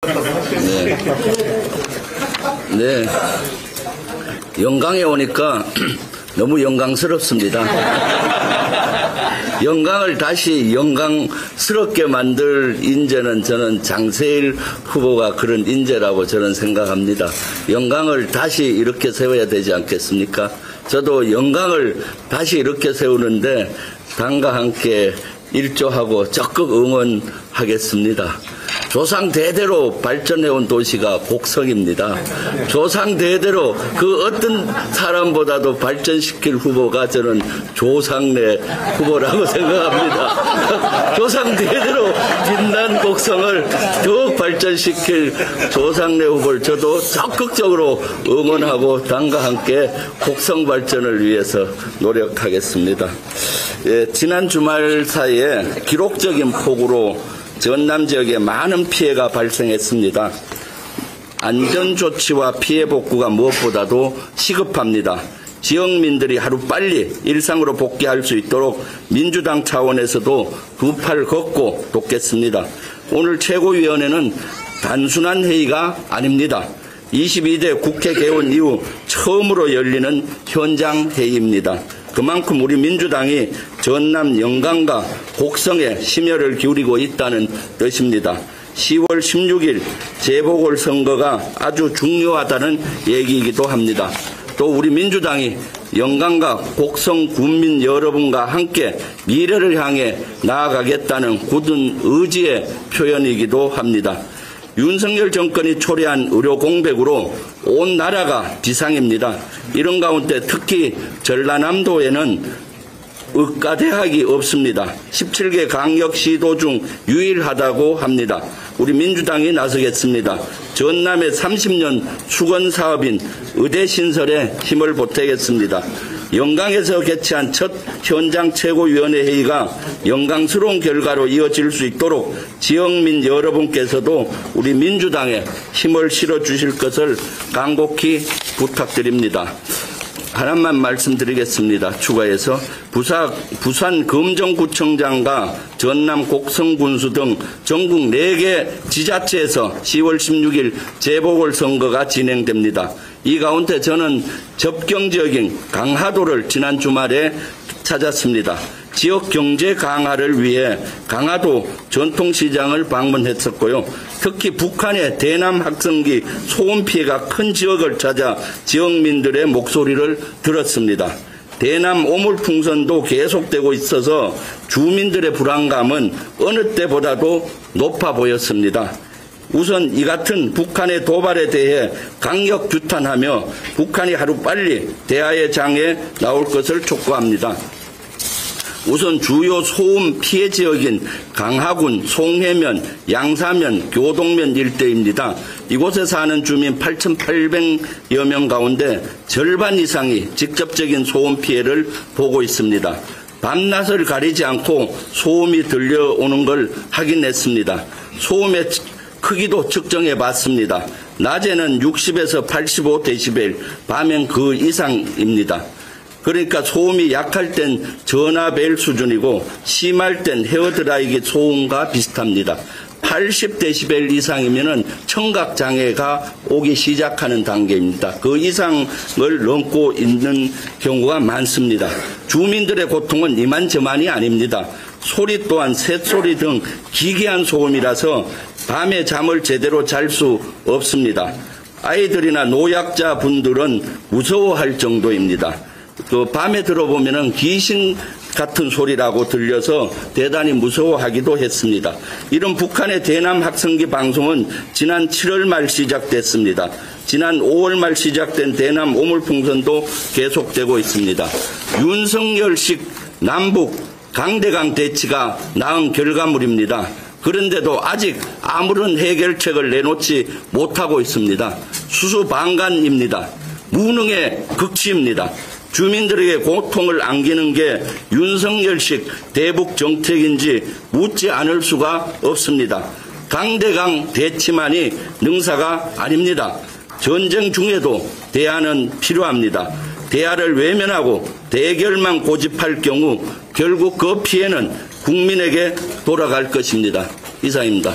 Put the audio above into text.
네. 네. 영광에 오니까 너무 영광스럽습니다. 영광을 다시 영광스럽게 만들 인재는 저는 장세일 후보가 그런 인재라고 저는 생각합니다. 영광을 다시 이렇게 세워야 되지 않겠습니까? 저도 영광을 다시 이렇게 세우는데 당과 함께 일조하고 적극 응원하겠습니다. 조상 대대로 발전해온 도시가 곡성입니다. 조상 대대로 그 어떤 사람보다도 발전시킬 후보가 저는 조상래 후보라고 생각합니다. 조상 대대로 빛난 곡성을 더욱 발전시킬 조상래 후보를 저도 적극적으로 응원하고 당과 함께 곡성 발전을 위해서 노력하겠습니다. 예, 지난 주말 사이에 기록적인 폭우로 전남 지역에 많은 피해가 발생했습니다. 안전조치와 피해 복구가 무엇보다도 시급합니다. 지역민들이 하루빨리 일상으로 복귀할 수 있도록 민주당 차원에서도 두 팔 걷고 돕겠습니다. 오늘 최고위원회는 단순한 회의가 아닙니다. 22대 국회 개원 이후 처음으로 열리는 현장 회의입니다. 그만큼 우리 민주당이 전남 영광과 곡성에 심혈을 기울이고 있다는 뜻입니다. 10월 16일 재보궐선거가 아주 중요하다는 얘기이기도 합니다. 또 우리 민주당이 영광과 곡성 군민 여러분과 함께 미래를 향해 나아가겠다는 굳은 의지의 표현이기도 합니다. 윤석열 정권이 초래한 의료 공백으로 온 나라가 비상입니다. 이런 가운데 특히 전라남도에는 의과대학이 없습니다. 17개 강력시도 중 유일하다고 합니다. 우리 민주당이 나서겠습니다. 전남의 30년 수건사업인 의대신설에 힘을 보태겠습니다. 영광에서 개최한 첫 현장 최고위원회 회의가 영광스러운 결과로 이어질 수 있도록 지역민 여러분께서도 우리 민주당에 힘을 실어주실 것을 간곡히 부탁드립니다. 하나만 말씀드리겠습니다. 추가해서 부산 금정구청장과 전남 곡성군수 등 전국 4개 지자체에서 10월 16일 재보궐선거가 진행됩니다. 이 가운데 저는 접경지역인 강화도를 지난 주말에 찾았습니다. 지역 경제 강화를 위해 강화도 전통시장을 방문했었고요. 특히 북한의 대남 학생기 소음 피해가 큰 지역을 찾아 지역민들의 목소리를 들었습니다. 대남 오물풍선도 계속되고 있어서 주민들의 불안감은 어느 때보다도 높아 보였습니다. 우선 이 같은 북한의 도발에 대해 강력 규탄하며 북한이 하루빨리 대화의 장에 나올 것을 촉구합니다. 우선 주요 소음 피해 지역인 강화군, 송해면, 양사면, 교동면 일대입니다. 이곳에 사는 주민 8,800여 명 가운데 절반 이상이 직접적인 소음 피해를 보고 있습니다. 밤낮을 가리지 않고 소음이 들려오는 걸 확인했습니다. 소음의 크기도 측정해 봤습니다. 낮에는 60에서 85데시벨, 밤엔 그 이상입니다. 그러니까 소음이 약할 땐 전화벨 수준이고 심할 땐 헤어드라이기 소음과 비슷합니다. 80데시벨 이상이면은 청각장애가 오기 시작하는 단계입니다. 그 이상을 넘고 있는 경우가 많습니다. 주민들의 고통은 이만저만이 아닙니다. 소리 또한 쇳소리 등 기괴한 소음이라서 밤에 잠을 제대로 잘 수 없습니다. 아이들이나 노약자 분들은 무서워할 정도입니다. 그 밤에 들어보면은 귀신 같은 소리라고 들려서 대단히 무서워하기도 했습니다. 이런 북한의 대남 학생기 방송은 지난 7월 말 시작됐습니다. 지난 5월 말 시작된 대남 오물풍선도 계속되고 있습니다. 윤석열식 남북 강대강 대치가 낳은 결과물입니다. 그런데도 아직 아무런 해결책을 내놓지 못하고 있습니다. 수수방관입니다. 무능의 극치입니다. 주민들에게 고통을 안기는 게 윤석열식 대북 정책인지 묻지 않을 수가 없습니다. 강대강 대치만이 능사가 아닙니다. 전쟁 중에도 대화는 필요합니다. 대화를 외면하고 대결만 고집할 경우 결국 그 피해는 국민에게 돌아갈 것입니다. 이상입니다.